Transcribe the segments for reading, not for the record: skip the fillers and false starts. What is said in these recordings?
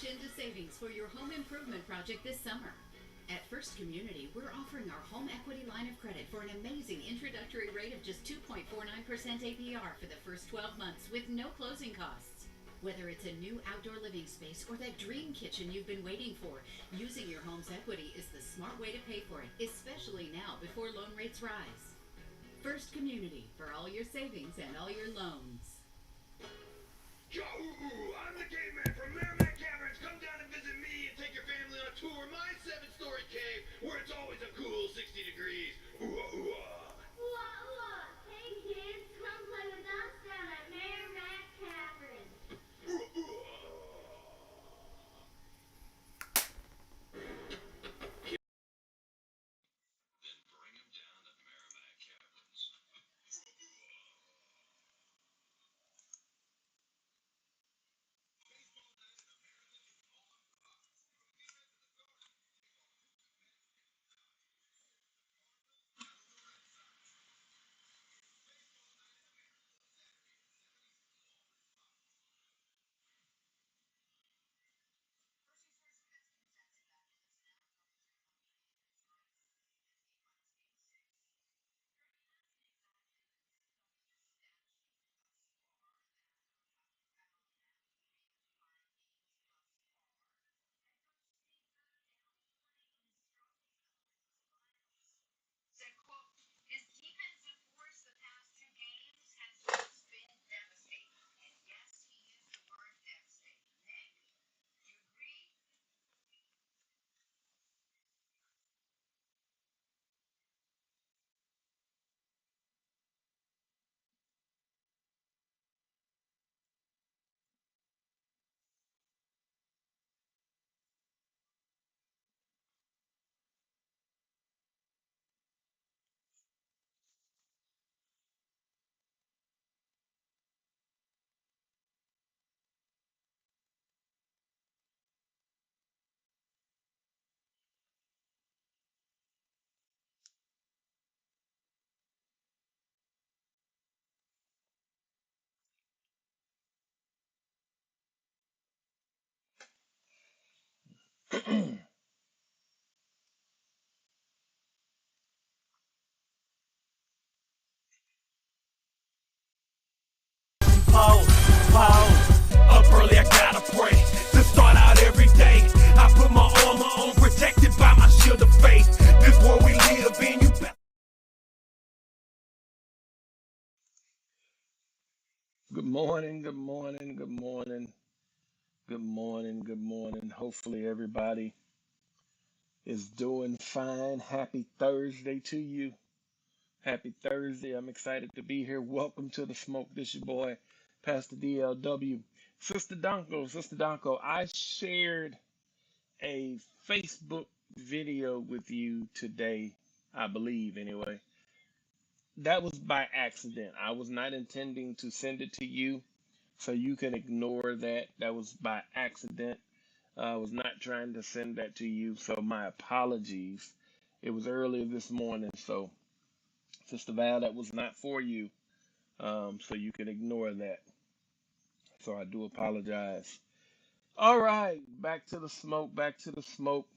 cash into savings for your home improvement project this summer. At First Community, we're offering our home equity line of credit for an amazing introductory rate of just 2.49% APR for the first 12 months with no closing costs. Whether it's a new outdoor living space or that dream kitchen you've been waiting for, using your home's equity is the smart way to pay for it, especially now before loan rates rise. First Community, for all your savings and all your loans. Yo, I'm the caveman from Merrimack Caverns. Come down and visit me and take your family on a tour of my 7-story cave where it's always a cool 60 degrees. Ooh, ooh, Hey kids, come play with us down at Merrimack Caverns. Said, quote, his defensive force the past two games has just been devastating. And yes, he used the word devastating. Nick, you agree? Pause, pause. Up early, I gotta pray. To start out every day, I put my armor on, protected by my shield of faith. This world we live in, you better. Good morning, good morning, good morning, good morning, good morning. Hopefully, everybody is doing fine. Happy Thursday to you. Happy Thursday. I'm excited to be here. Welcome to the smoke. This your boy, Pastor DLW. Sister Donko, I shared a Facebook video with you today, I believe, anyway. That was by accident. I was not intending to send it to you, so you can ignore that. That was by accident. I was not trying to send that to you, so my apologies. It was earlier this morning, so Sister Val, that was not for you. So you can ignore that. So I do apologize. All right, back to the smoke. Back to the smoke.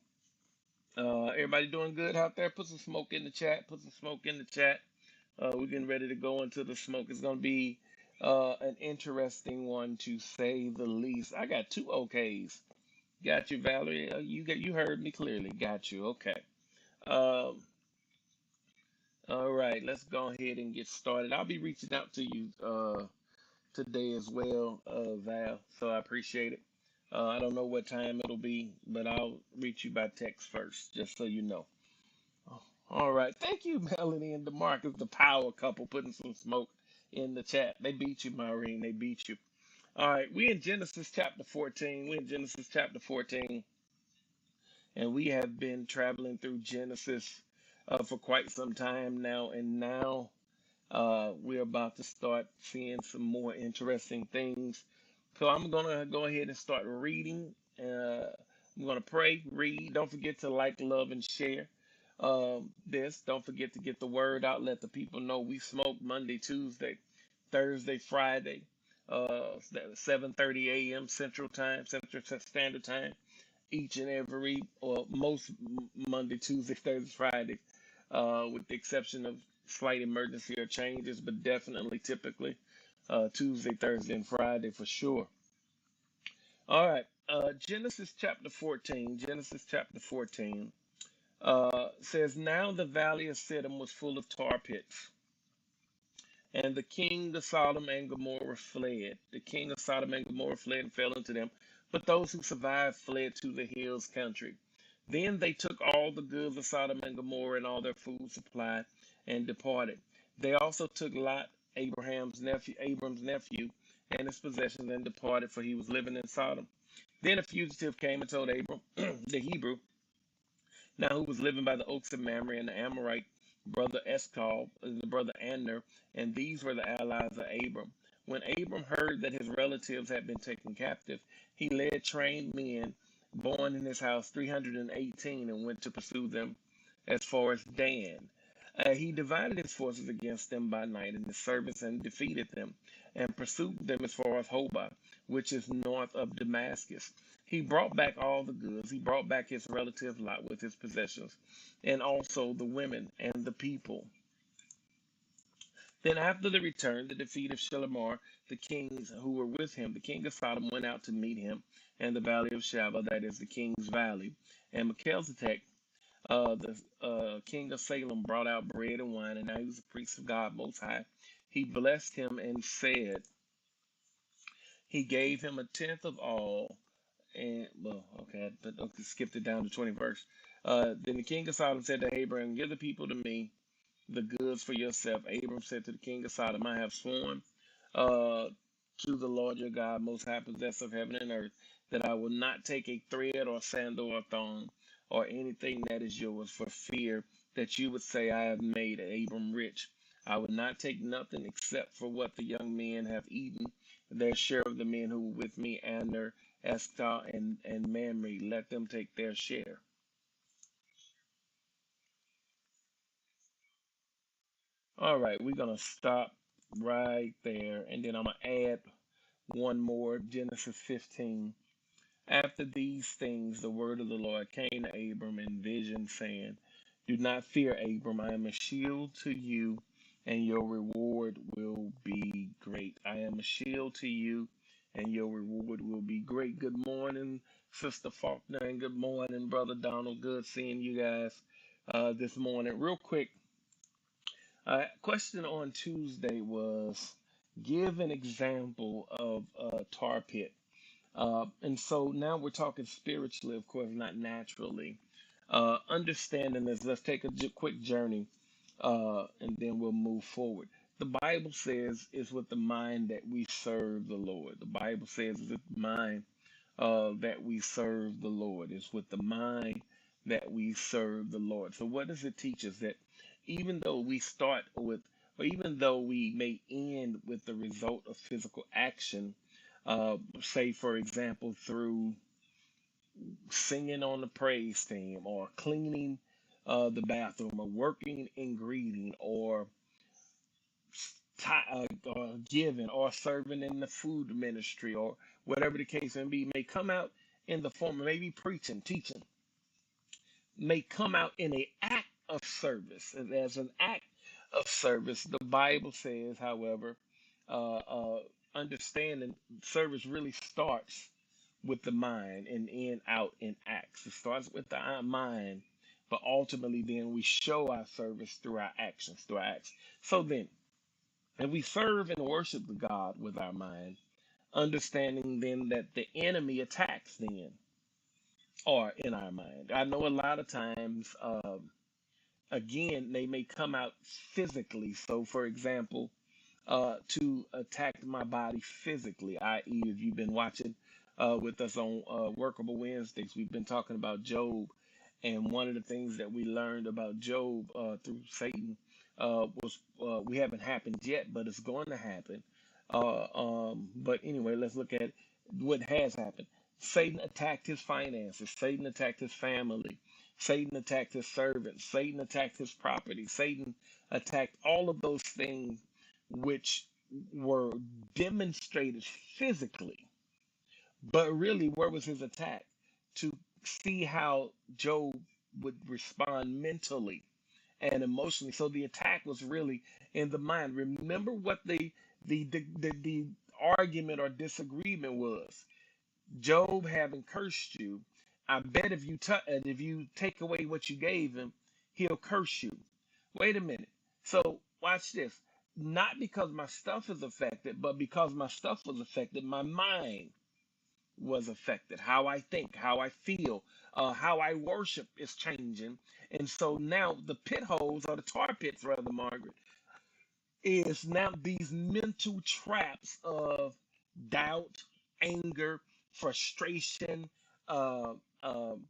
Everybody doing good out there? Put some smoke in the chat. Put some smoke in the chat. We're getting ready to go into the smoke. It's gonna be an interesting one to say the least. I got two OKs. Got you, Valerie. You heard me clearly. Got you. Okay. Um, all right. Let's go ahead and get started. I'll be reaching out to you today as well, Val. So I appreciate it. I don't know what time it'll be, but I'll reach you by text first, just so you know. Oh, all right. Thank you, Melanie and DeMarcus, the power couple, putting some smoke in the chat. They beat you, Maureen. They beat you. All right. We in Genesis chapter 14. We in Genesis chapter 14, and we have been traveling through Genesis for quite some time now, and now we're about to start seeing some more interesting things. So I'm gonna go ahead and start reading. I'm gonna pray, read. Don't forget to like, love, and share this. Don't forget to get the word out. Let the people know we smoke Monday, Tuesday, Thursday, Friday. 7:30 a.m. Central Time, Central Standard Time, each and every, or most Monday, Tuesday, Thursday, Friday, with the exception of slight emergency or changes, but definitely typically Tuesday, Thursday, and Friday for sure. All right, Genesis chapter 14. Genesis chapter 14 says, "Now the valley of Siddim was full of tar pits, and the king of Sodom and Gomorrah fled. The king of Sodom and Gomorrah fled and fell into them, but those who survived fled to the hills country. Then they took all the goods of Sodom and Gomorrah and all their food supply and departed. They also took Lot, Abram's nephew, and his possessions and departed, for he was living in Sodom. Then a fugitive came and told Abram, the Hebrew, now who was living by the oaks of Mamre, and the Amorite brother Eshcol, the brother Aner, and these were the allies of Abram. When Abram heard that his relatives had been taken captive, he led trained men born in his house 318 and went to pursue them as far as Dan. He divided his forces against them by night and his servants and defeated them and pursued them as far as Hobah, which is north of Damascus. He brought back all the goods. He brought back his relative Lot with his possessions, and also the women and the people. Then after the return, the defeat of Shelamar, the kings who were with him, the king of Sodom went out to meet him in the valley of Shaveh, that is the king's valley. And Melchizedek, the king of Salem, brought out bread and wine, and now he was a priest of God Most High. He blessed him and said, he gave him a tenth of all. And well, okay, but okay, skipped it down to 20 verse. Then the king of Sodom said to Abraham, "Give the people to me, the goods for yourself." Abram said to the king of Sodom, "I have sworn uh, to the Lord your God, Most High, possessor of heaven and earth, that I will not take a thread or sandal or thong or anything that is yours, for fear that you would say, I have made Abram rich. I will not take nothing except for what the young men have eaten, their share of the men who were with me, Aner, Eshcol, and Mamre. Let them take their share." All right, we're going to stop right there, and then I'm going to add one more, Genesis 15. After these things, the word of the Lord came to Abram in vision, saying, "Do not fear, Abram. I am a shield to you, and your reward will be great." I am a shield to you, and your reward will be great. Good morning, Sister Faulkner, and good morning, Brother Donald. Good seeing you guys this morning. Real quick, question on Tuesday was, give an example of a tar pit. And so now we're talking spiritually, of course, not naturally. Understanding this, let's take a quick journey, and then we'll move forward. The Bible says it's with the mind that we serve the Lord. The Bible says it's with the mind that we serve the Lord. It's with the mind that we serve the Lord. So what does it teach us? That even though we start with, or even though we may end with the result of physical action, say for example through singing on the praise team, or cleaning the bathroom, or working in greeting, or giving, or serving in the food ministry, or whatever the case may be, may come out in the form of maybe preaching, teaching, may come out in an act of service. And as an act of service, the Bible says, however, uh, uh, understanding service really starts with the mind and end out in acts. It starts with the mind, but ultimately then we show our service through our actions, through our acts. So then, if we serve and worship the God with our mind, understanding then that the enemy attacks then, or in our mind. I know a lot of times, again, they may come out physically. So, for example, to attack my body physically, i.e., if you've been watching with us on Workable Wednesdays, we've been talking about Job. And one of the things that we learned about Job through Satan was, we haven't happened yet, but it's going to happen. But anyway, let's look at what has happened. Satan attacked his finances. Satan attacked his family. Satan attacked his servants. Satan attacked his property. Satan attacked all of those things which were demonstrated physically, but really, where was his attack? To see how Job would respond mentally and emotionally. So the attack was really in the mind. Remember what the argument or disagreement was. Job having cursed you. I bet if you take away what you gave him, he'll curse you. Wait a minute. So watch this. Not because my stuff is affected, but because my stuff was affected, my mind was affected. How I think, how I feel, how I worship is changing. And so now the pit holes, or the tar pits, rather, Margaret, is now these mental traps of doubt, anger, frustration, uh, um,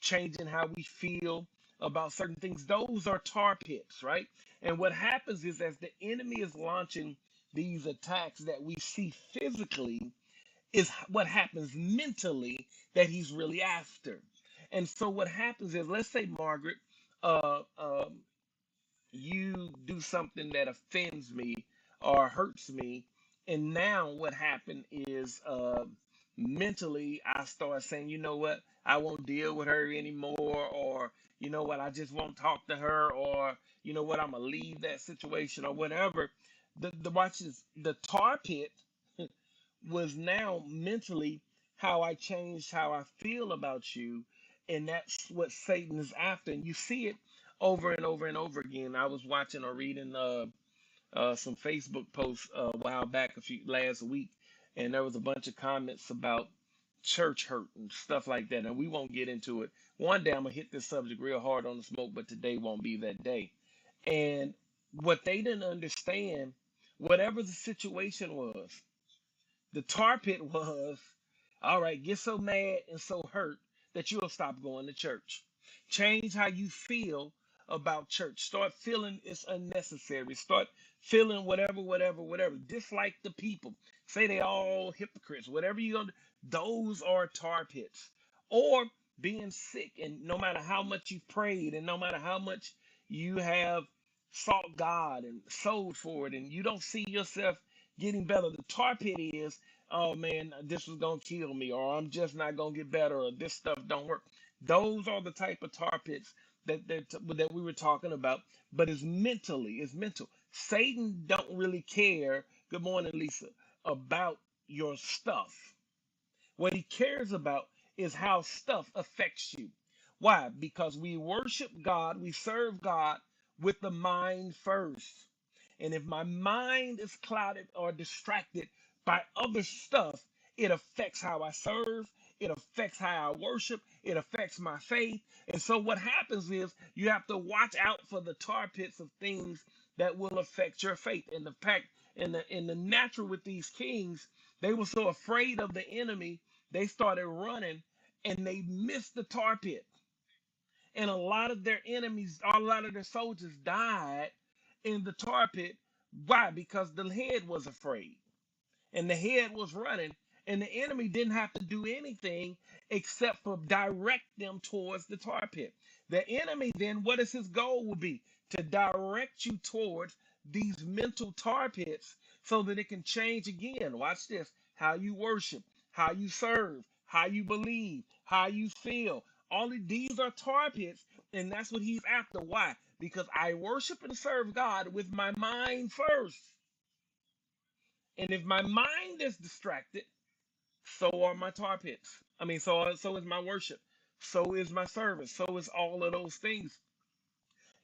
changing how we feel about certain things. Those are tar pits, right? And what happens is, as the enemy is launching these attacks that we see physically, is what happens mentally that he's really after. And so what happens is, let's say, Margaret, uh, um, you do something that offends me or hurts me, and now what happened is, mentally I start saying, you know what, I won't deal with her anymore, or you know what, I just won't talk to her, or you know what, I'm gonna leave that situation or whatever. The watch is the tar pit was now mentally how I changed how I feel about you. And that's what Satan is after. And you see it over and over and over again. I was watching or reading some Facebook posts a while back, last week, and there was a bunch of comments about church hurt and stuff like that. And we won't get into it. One day I'm gonna hit this subject real hard on the smoke, but today won't be that day. And what they didn't understand, whatever the situation was, the tar pit was, all right, get so mad and so hurt that you'll stop going to church. Change how you feel about church. Start feeling it's unnecessary. Start feeling whatever. Dislike the people. Say they all hypocrites. Whatever you gonna do, those are tar pits. Or being sick, and no matter how much you've prayed and no matter how much you have sought God and sold for it, and you don't see yourself getting better. The tar pit is, oh man, this is gonna kill me, or I'm just not gonna get better, or this stuff don't work. Those are the type of tar pits that we were talking about. But it's mental. Satan don't really care. Good morning, Lisa. About your stuff. What he cares about is how stuff affects you. Why? Because we worship God, we serve God with the mind first. And if my mind is clouded or distracted by other stuff, it affects how I serve, it affects how I worship, it affects my faith. And so what happens is, you have to watch out for the tar pits of things that will affect your faith. And the fact in the natural with these kings, they were so afraid of the enemy, they started running and they missed the tar pit. And a lot of their enemies, a lot of their soldiers died in the tar pit. Why? Because the head was afraid and the head was running, and the enemy didn't have to do anything except for direct them towards the tar pit. The enemy then, what is his goal will be? To direct you towards these mental tar pits so that it can change again. Watch this. How you worship, how you serve, how you believe, how you feel. All of these are tar pits, and that's what he's after. Why? Because I worship and serve God with my mind first. And if my mind is distracted, so are my tar pits. I mean, so is my worship. So is my service. So is all of those things.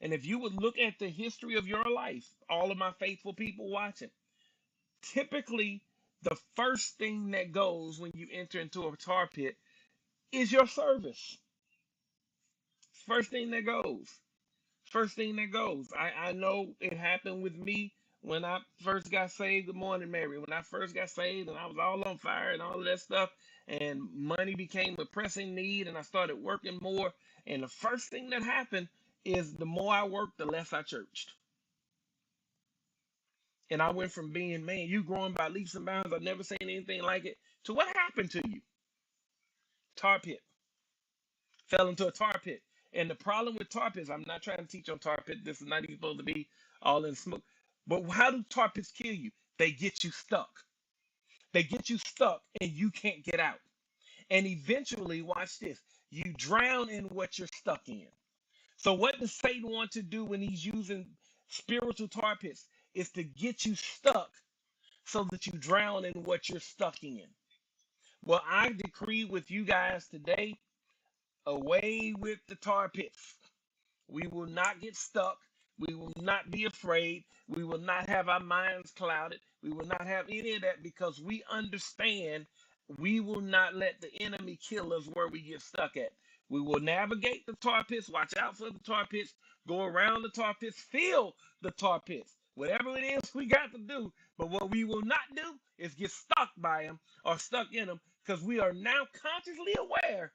And if you would look at the history of your life, all of my faithful people watching, typically the first thing that goes when you enter into a tar pit is your service. First thing that goes. First thing that goes. I know it happened with me when I first got saved. Good morning, Mary. When I first got saved and I was all on fire and all of that stuff, and money became a pressing need, and I started working more. And the first thing that happened is, the more I worked, the less I churched. And I went from being, man, you growing by leaps and bounds, I've never seen anything like it, to what happened to you? Tar pit. Fell into a tar pit. And the problem with tar pits, I'm not trying to teach on tar pit. This is not even supposed to be all in smoke. But how do tar pits kill you? They get you stuck. They get you stuck and you can't get out. And eventually, watch this, you drown in what you're stuck in. So, what does Satan want to do when he's using spiritual tar pits? Is to get you stuck so that you drown in what you're stuck in. Well, I decree with you guys today, away with the tar pits. We will not get stuck. We will not be afraid. We will not have our minds clouded. We will not have any of that because we understand we will not let the enemy kill us where we get stuck at. We will navigate the tar pits, watch out for the tar pits, go around the tar pits, feel the tar pits, whatever it is we got to do. But what we will not do is get stuck by them or stuck in them because we are now consciously aware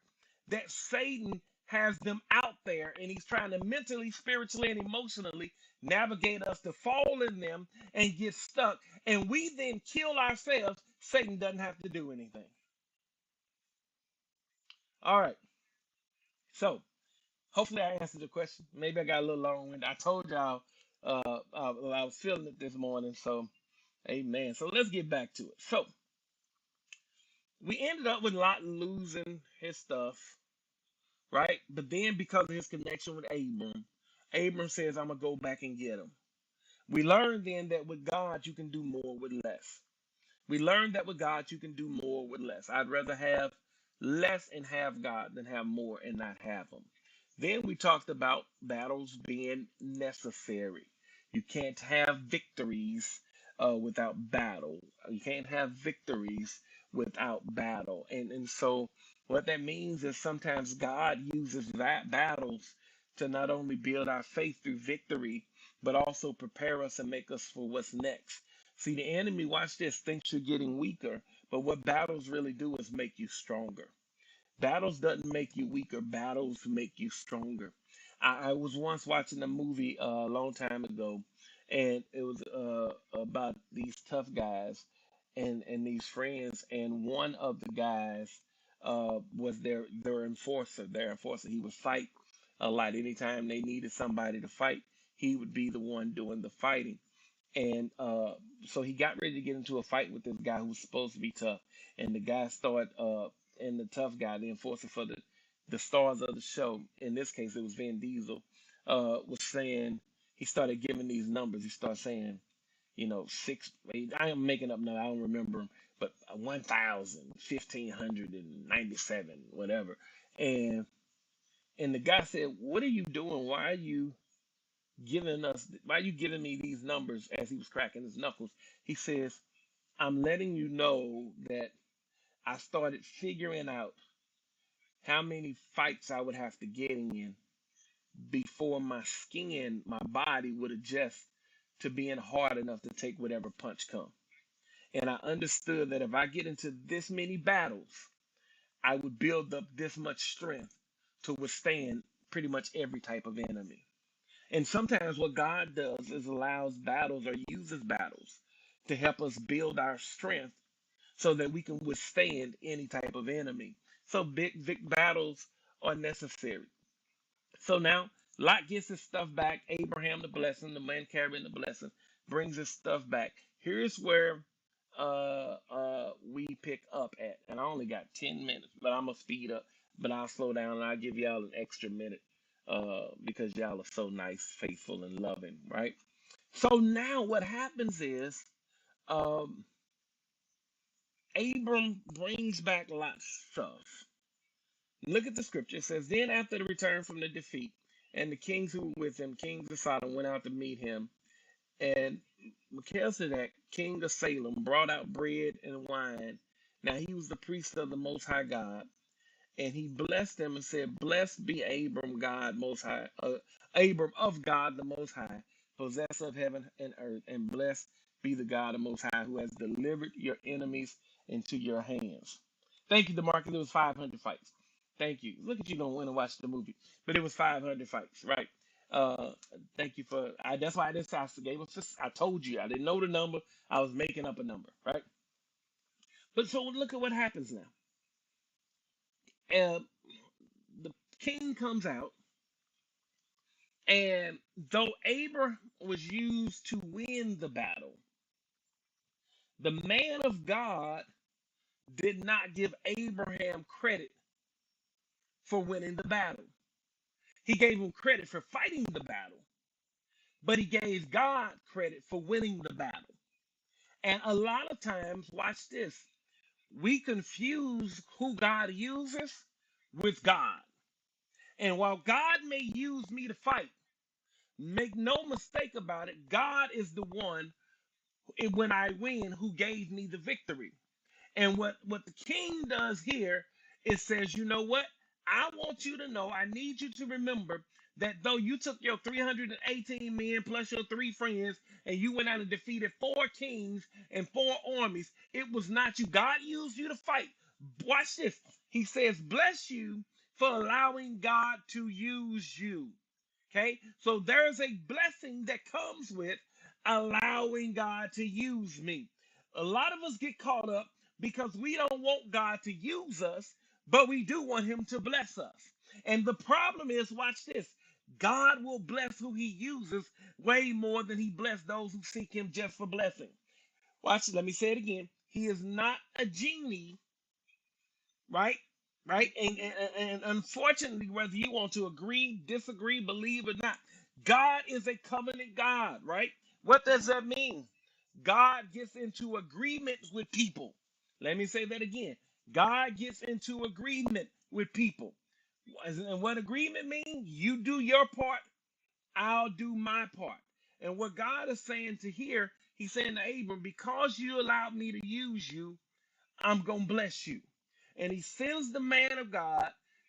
that Satan has them out there and he's trying to mentally, spiritually, and emotionally navigate us to fall in them and get stuck. And we then kill ourselves. Satan doesn't have to do anything. All right. So hopefully I answered the question. Maybe I got a little long winded. I told y'all I was feeling it this morning. So, amen. So let's get back to it. So we ended up with Lot losing his stuff, right? But then because of his connection with Abram, Abram says, I'm going to go back and get him. We learned then that with God, you can do more with less. We learned that with God, you can do more with less. I'd rather have less and have God than have more and not have Him. Then we talked about battles being necessary. You can't have victories without battle. You can't have victories without battle. And so what that means is sometimes God uses battles to not only build our faith through victory, but also prepare us and make us for what's next. See, the enemy, watch this, thinks you're getting weaker, but what battles really do is make you stronger. Battles doesn't make you weaker. Battles make you stronger. I was once watching a movie a long time ago, and it was about these tough guys and these friends, and one of the guys was their enforcer. Their enforcer. He would fight a lot. Anytime they needed somebody to fight, he would be the one doing the fighting. And so he got ready to get into a fight with this guy who was supposed to be tough. And the guy started, and the tough guy, the enforcer for the stars of the show, in this case it was Vin Diesel, was saying, he started giving these numbers. He started saying, six, I am making up now, I don't remember them, but 1,000, 1,597, whatever. And and the guy said, what are you doing? Why are you giving me these numbers? As he was cracking his knuckles, he says, I'm letting you know that I started figuring out how many fights I would have to get in before my skin, my body would adjust to being hard enough to take whatever punch come. And I understood that if I get into this many battles, I would build up this much strength to withstand pretty much every type of enemy. And sometimes what God does is allows battles or uses battles to help us build our strength so that we can withstand any type of enemy. So big battles are necessary. So now Lot gets his stuff back. Abraham, the blessing, the man carrying the blessing, brings his stuff back. Here's where we pick up at. And I only got 10 minutes, but I'm gonna speed up. But I'll slow down and I'll give y'all an extra minute because y'all are so nice, faithful, and loving, right? So now what happens is um, Abram brings back Lot's stuff. Look at the scripture. It says, then after the return from the defeat, and the kings who were with him, kings of Sodom, went out to meet him. And Melchizedek, king of Salem, brought out bread and wine. Now he was the priest of the Most High God. And he blessed them and said, blessed be Abram, God Most High, Abram of God the Most High, possessor of heaven and earth. And blessed be the God the Most High, who has delivered your enemies into your hands. Thank you, DeMarcus. It was 500 fights. Thank you. Look at you going to win and watch the movie. But it was 500 fights, right? Uh, Thank you for. That's why I didn't. I gave us. I told you I didn't know the number. I was making up a number, right? But so look at what happens now. Uh, the king comes out, and though Abram was used to win the battle, The man of God did not give Abraham credit for winning the battle. He gave him credit for fighting the battle, but he gave God credit for winning the battle. And a lot of times, watch this, we confuse who God uses with God. And while God may use me to fight, make no mistake about it, God is the one, when I win, who gave me the victory. And what the king does here is says, you know what? I want you to know, I need you to remember that though you took your 318 men plus your three friends and you went out and defeated four kings and four armies, it was not you. God used you to fight. Watch this. He says, bless you for allowing God to use you. Okay, so there's a blessing that comes with allowing God to use me. A lot of us get caught up because we don't want God to use us, but we do want Him to bless us. And the problem is, watch this, God will bless who He uses way more than He bless those who seek Him just for blessing. Watch, let me say it again. He is not a genie, right? Right? And unfortunately, whether you want to agree, disagree, believe or not, God is a covenant God, right? What does that mean? God gets into agreement with people. Let me say that again. God gets into agreement with people. And what agreement means? You do your part, I'll do my part. And what God is saying to here, He's saying to Abram, because you allowed me to use you, I'm going to bless you. And He sends the man of God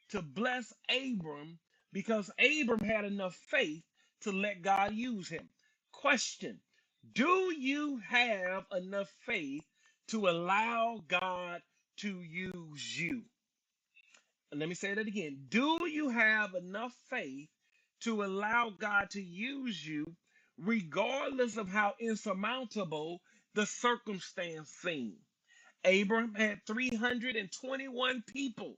to bless Abram because Abram had enough faith to let God use him. Question: do you have enough faith to allow God to use you? And let me say that again. Do you have enough faith to allow God to use you regardless of how insurmountable the circumstance seems? Abram had 321 people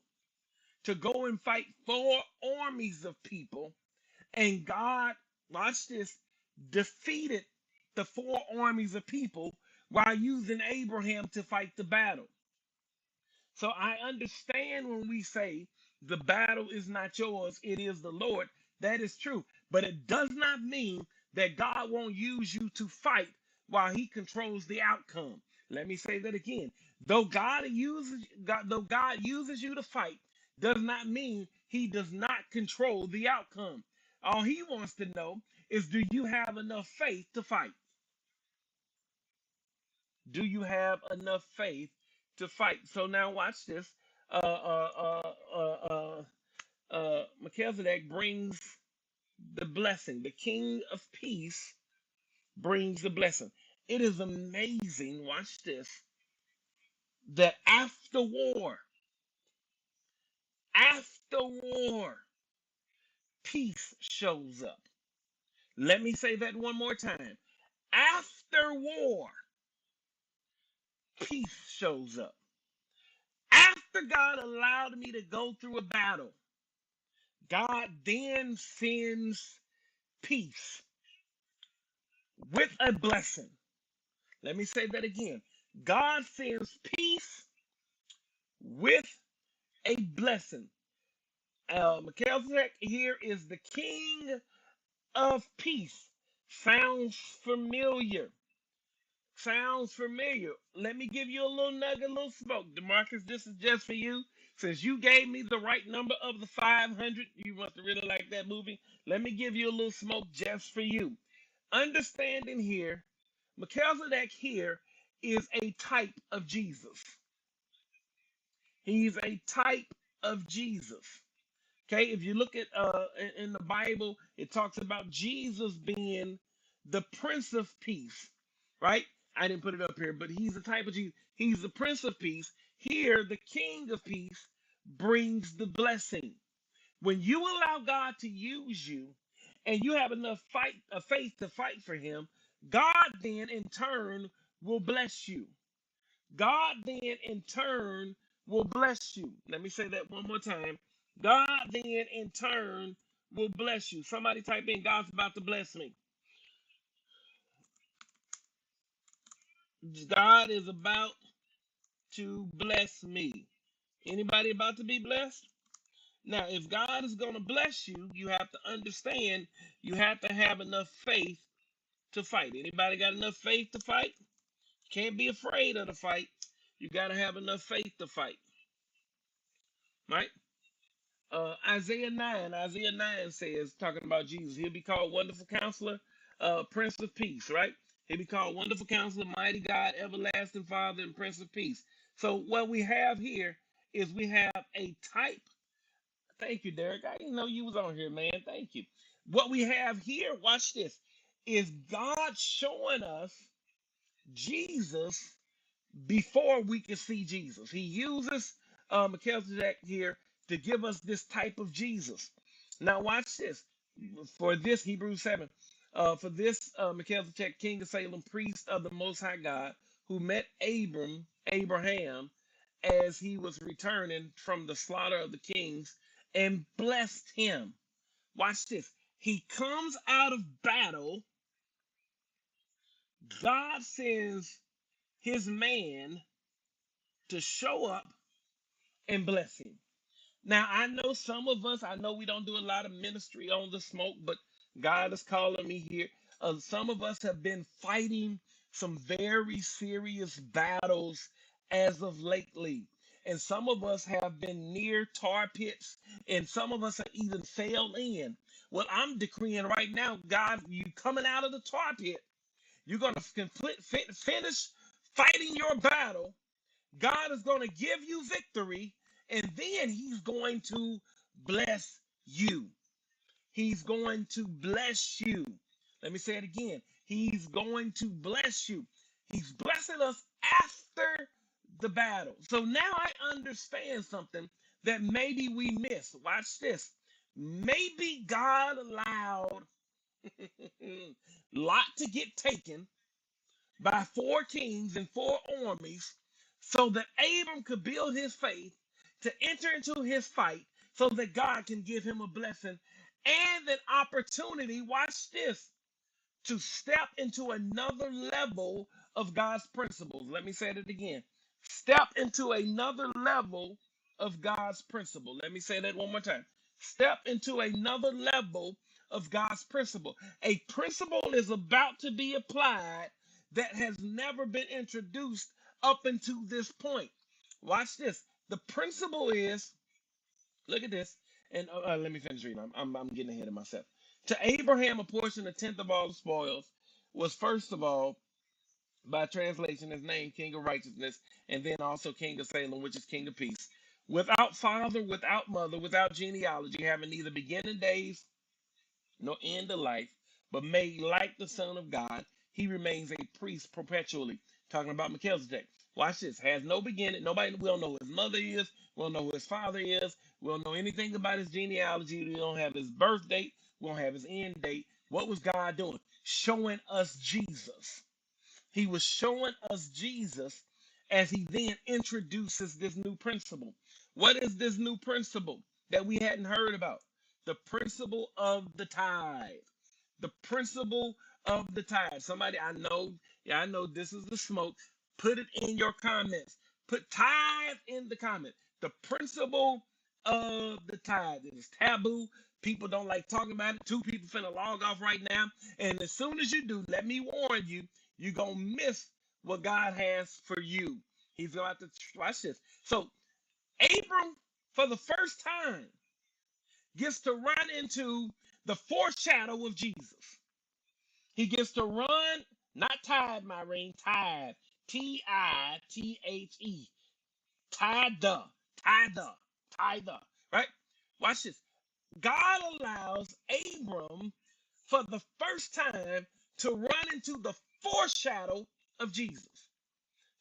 to go and fight four armies of people. And God, watch this, defeated the four armies of people while using Abraham to fight the battle. So I understand when we say the battle is not yours, it is the Lord. That is true. But it does not mean that God won't use you to fight while He controls the outcome. Let me say that again. Though God uses you to fight, does not mean He does not control the outcome. All He wants to know is, do you have enough faith to fight? Do you have enough faith to fight? So now watch this. Melchizedek brings the blessing. The King of Peace brings the blessing. It is amazing, watch this, that after war, peace shows up. Let me say that one more time. After war, peace shows up. After God allowed me to go through a battle, God then sends peace with a blessing. Let me say that again. God sends peace with a blessing. Melchizedek here is the King of Peace. Sounds familiar. Sounds familiar. Let me give you a little nugget, a little smoke. DeMarcus, this is just for you. Since you gave me the right number of the 500, you must have really liked that movie. Let me give you a little smoke just for you. Understanding here, Melchizedek here is a type of Jesus. He's a type of Jesus. Okay, if you look at in the Bible, it talks about Jesus being the Prince of Peace, right? I didn't put it up here, but he's the type of Jesus. He's the Prince of Peace. Here, the King of Peace brings the blessing. When you allow God to use you, and you have enough faith to fight for Him, God then in turn will bless you. God then in turn will bless you. Let me say that one more time. God then in turn will bless you. Somebody type in, God's about to bless me. God is about to bless me. Anybody about to be blessed? Now, if God is going to bless you, you have to understand you have to have enough faith to fight. Anybody got enough faith to fight? Can't be afraid of the fight. You got to have enough faith to fight, right? Isaiah 9 says, talking about Jesus, he'll be called Wonderful Counselor, Prince of Peace, right? He'll be called Wonderful Counselor, Mighty God, Everlasting Father, and Prince of Peace. So what we have here is we have a type. Thank you, Derek. I didn't know you was on here, man. Thank you. What we have here, watch this, is God showing us Jesus before we can see Jesus. He uses Melchizedek here to give us this type of Jesus. Now, watch this. For this, Hebrews 7, for this Melchizedek, king of Salem, priest of the Most High God, who met Abraham, as he was returning from the slaughter of the kings and blessed him. Watch this. He comes out of battle. God sends his man to show up and bless him. Now, I know some of us, I know we don't do a lot of ministry on the smoke, but God is calling me here. Some of us have been fighting some very serious battles as of lately. And some of us have been near tar pits, and some of us have even fell in. Well, I'm decreeing right now, God, you coming out of the tar pit, you're going to finish fighting your battle. God is going to give you victory, and then he's going to bless you. He's going to bless you. Let me say it again. He's going to bless you. He's blessing us after the battle. So now I understand something that maybe we missed. Watch this. Maybe God allowed Lot to get taken by 4 kings and 4 armies so that Abram could build his faith to enter into his fight so that God can give him a blessing and an opportunity, watch this, to step into another level of God's principles. Let me say it again. Step into another level of God's principle. Let me say that one more time. Step into another level of God's principle. A principle is about to be applied that has never been introduced up until this point. Watch this. The principle is, look at this, and let me finish reading. I'm getting ahead of myself. To Abraham, a portion, a tenth of all the spoils, was first of all, by translation, his name, King of Righteousness, and then also King of Salem, which is King of Peace. Without father, without mother, without genealogy, having neither beginning days nor end of life, but made like the Son of God, he remains a priest perpetually. Talking about Melchizedek. Watch this. Has no beginning. Nobody, we don't know who his mother is. We don't know who his father is. We don't know anything about his genealogy. We don't have his birth date. We don't have his end date. What was God doing? Showing us Jesus. He was showing us Jesus as he then introduces this new principle. What is this new principle that we hadn't heard about? The principle of the tithe. The principle of the tithe. Somebody, I know, yeah, I know this is the smoke. Put it in your comments. Put tithe in the comment. The principle of the tithe. It is taboo. People don't like talking about it. 2 people finna log off right now. And as soon as you do, let me warn you, you're going to miss what God has for you. He's going to have to watch this. So, Abram, for the first time, gets to run into the foreshadow of Jesus. He gets to run, not tithe, my ring, tithe. Tithe. Tithe. Tithe. Right? Watch this. God allows Abram for the first time to run into the foreshadow of Jesus.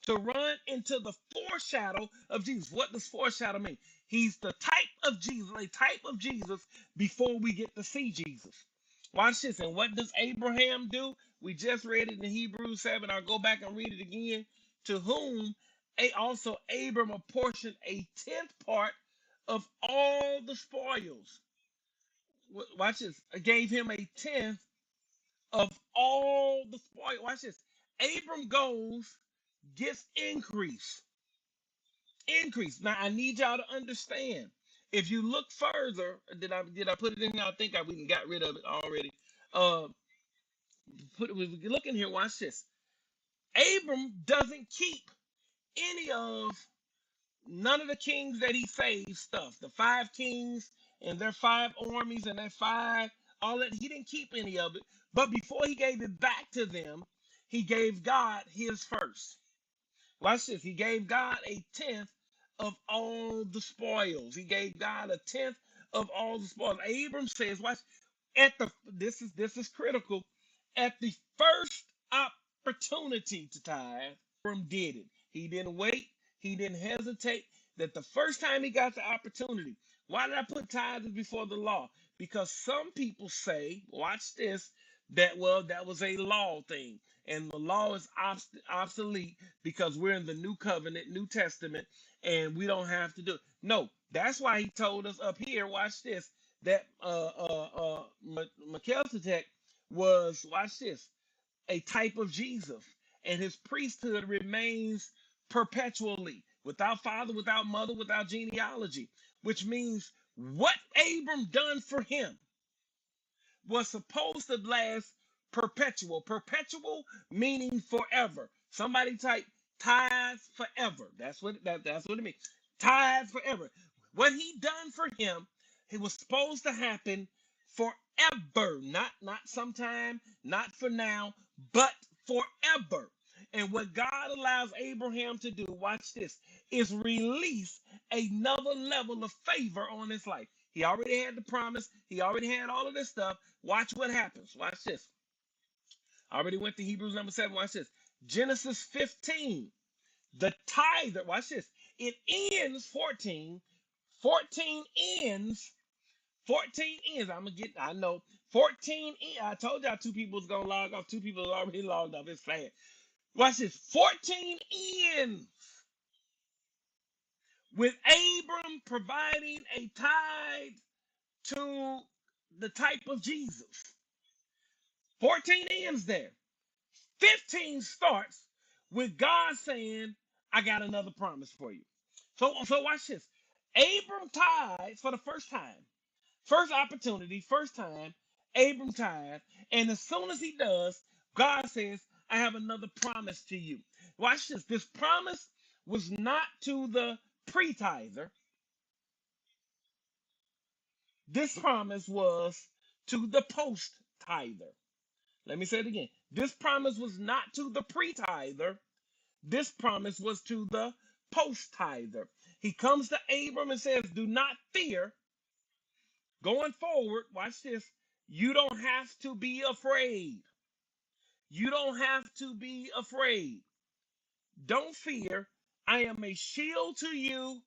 To run into the foreshadow of Jesus. What does foreshadow mean? He's the type of Jesus, a type of Jesus before we get to see Jesus. Watch this. And what does Abraham do? We just read it in Hebrews 7. I'll go back and read it again. To whom also Abram apportioned a tenth part of all the spoils. Watch this. Gave him a tenth of all the spoil. Watch this. Abram goes gets increase. Increase. Now I need y'all to understand. If you look further, did I put it in here? I think we even got rid of it already. Uh, if you look in here, watch this. Abram doesn't keep any of none of the kings that he saved stuff. The 5 kings and their 5 armies and their 5, all that. He didn't keep any of it. But before he gave it back to them, he gave God his first. Watch this. He gave God a tenth of all the spoils. He gave God a tenth of all the spoils. Abram says, watch, this is critical. At the first opportunity to tithe, Abram did it. He didn't wait. He didn't hesitate. That the first time he got the opportunity. Why did I put tithes before the law? Because some people say, watch this, that well, that was a law thing. And the law is obsolete because we're in the new covenant, New Testament, and we don't have to do it. No, that's why he told us up here, watch this, that Melchizedek was, watch this, a type of Jesus, and his priesthood remains perpetually, without father, without mother, without genealogy, which means what Abram done for him was supposed to last perpetual. Perpetual meaning forever. Somebody type tithes forever. That's what it means. Tithes forever. What he done for him, it was supposed to happen forever. Not sometime, not for now, but forever. And what God allows Abraham to do, watch this, is release another level of favor on his life. He already had the promise. He already had all of this stuff. Watch what happens. Watch this. I already went to Hebrews number 7. Watch this. Genesis 15. The tither. Watch this. It ends 14. 14 ends. 14 ends. I'm going to get, I know. 14 ends. I told y'all 2 people was going to log off. 2 people already logged off. It's sad. Watch this. 14 ends with Abram providing a tithe to the type of Jesus. 14 ends there. 15 starts with God saying, I got another promise for you. So watch this. Abram tithes for the first time. First opportunity, first time, Abram tithes. And as soon as he does, God says, I have another promise to you. Watch this. This promise was not to the pre-tither. This promise was to the post-tither. Let me say it again. This promise was not to the pre-tither. This promise was to the post-tither. He comes to Abram and says, do not fear. Going forward, watch this. You don't have to be afraid. You don't have to be afraid. Don't fear. I am a shield to you,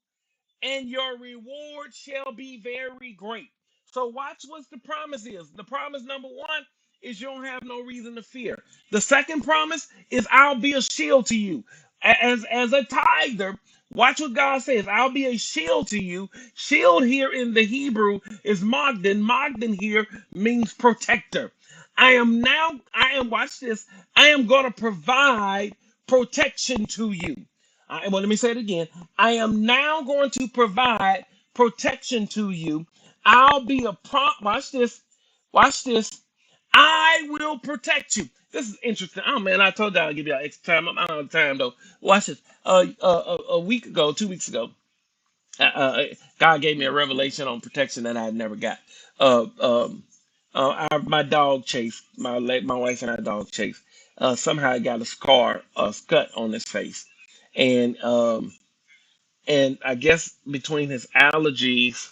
and your reward shall be very great. So watch what the promise is. The promise number 1 is you don't have no reason to fear. The second promise is I'll be a shield to you. As a tither, watch what God says. I'll be a shield to you. Shield here in the Hebrew is Magdan. Magdan here means protector. Watch this. I am going to provide protection to you. Well, let me say it again. I am now going to provide protection to you. I'll be a prompt. Watch this. Watch this. I will protect you. This is interesting. Oh man, I told you I'll give you extra time. I'm out of time though. Watch this. A week ago, 2 weeks ago, God gave me a revelation on protection that I had never got. My dog Chase, my wife and our dog Chase, somehow got a cut on his face, and I guess between his allergies,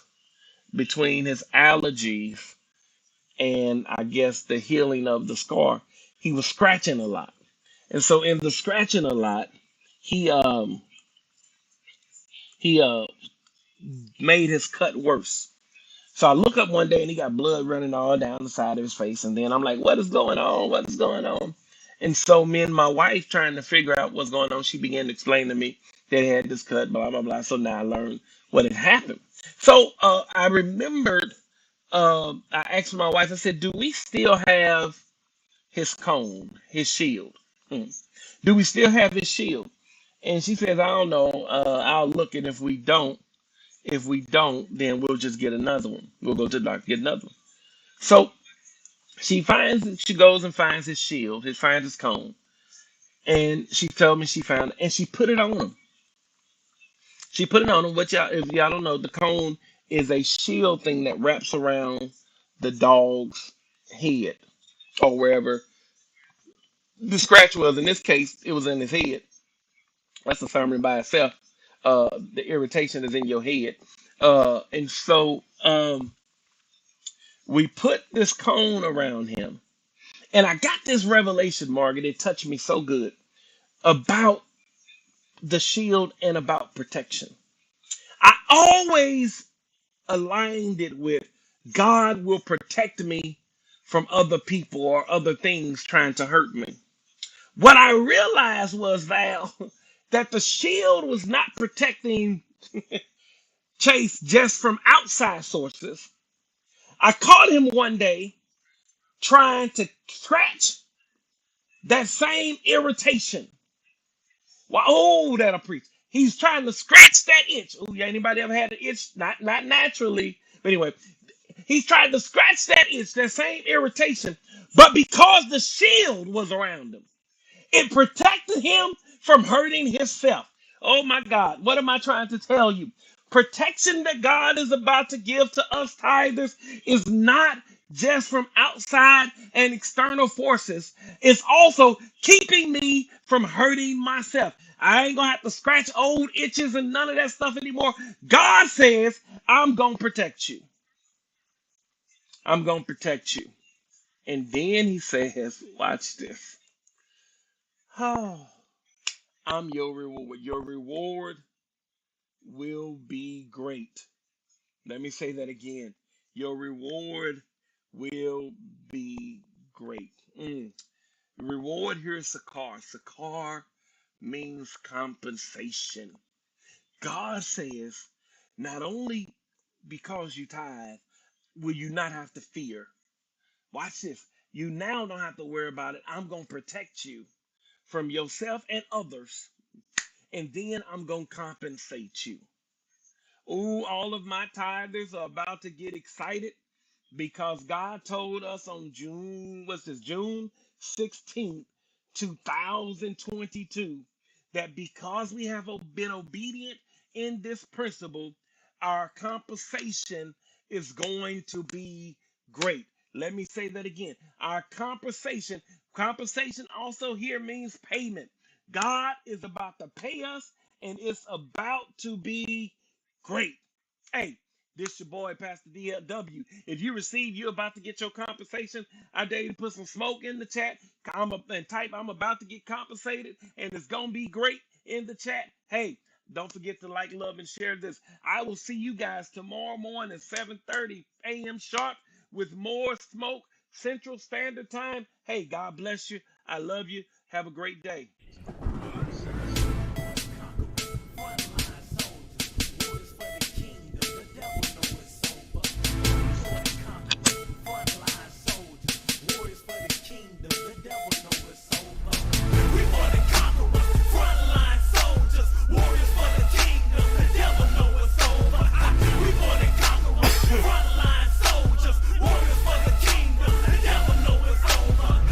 and I guess the healing of the scar, he was scratching a lot, and so in the scratching a lot, he um he made his cut worse. So I look up one day and he got blood running all down the side of his face. And then I'm like, what is going on? What is going on? And so me and my wife trying to figure out what's going on, she began to explain to me that he had this cut, blah, blah, blah. So now I learned what had happened. So I remembered, I asked my wife, I said, do we still have his cone, his shield? Hmm. Do we still have his shield? And she says, I don't know. I'll look, and if we don't, then we'll just get another one. We'll go to the doctor get another one. So she goes and finds his shield, finds his cone, and she told me she found it, and she put it on him. She put it on him. What y'all, if y'all don't know, the cone is a shield thing that wraps around the dog's head or wherever the scratch was. In this case, it was in his head. That's a sermon by itself. The irritation is in your head. And so we put this cone around him. And I got this revelation, Margaret. It touched me so good about the shield and about protection. I always aligned it with God will protect me from other people or other things trying to hurt me. What I realized was, Val, that the shield was not protecting Chase just from outside sources. I caught him one day trying to scratch that same irritation. Well, oh, that'll preach. He's trying to scratch that itch. Oh, yeah, anybody ever had an itch? Not naturally. But anyway, he's trying to scratch that itch, that same irritation. But because the shield was around him, it protected him from hurting himself. Oh my God, what am I trying to tell you? Protection that God is about to give to us tithers is not just from outside and external forces. It's also keeping me from hurting myself. I ain't gonna have to scratch old itches and none of that stuff anymore. God says, I'm gonna protect you. I'm gonna protect you. And then he says, watch this. Oh, I'm your reward. Your reward will be great. Let me say that again. Your reward will be great. Reward here is Sakar. Sakar means compensation. God says, not only because you tithe, will you not have to fear. Watch this. You now don't have to worry about it. I'm going to protect you from yourself and others. And then I'm going to compensate you. Oh, all of my tithers are about to get excited because God told us on June 16th, 2022, that because we have been obedient in this principle, our compensation is going to be great. Let me say that again. Our compensation also here means payment. God is about to pay us, and it's about to be great. Hey, this your boy, Pastor DLW. If you receive, you're about to get your compensation. I dare you to put some smoke in the chat. And type, I'm about to get compensated, and it's going to be great in the chat. Hey, don't forget to like, love, and share this. I will see you guys tomorrow morning at 7:30 a.m. sharp with more smoke, Central Standard Time. Hey, God bless you. I love you. Have a great day.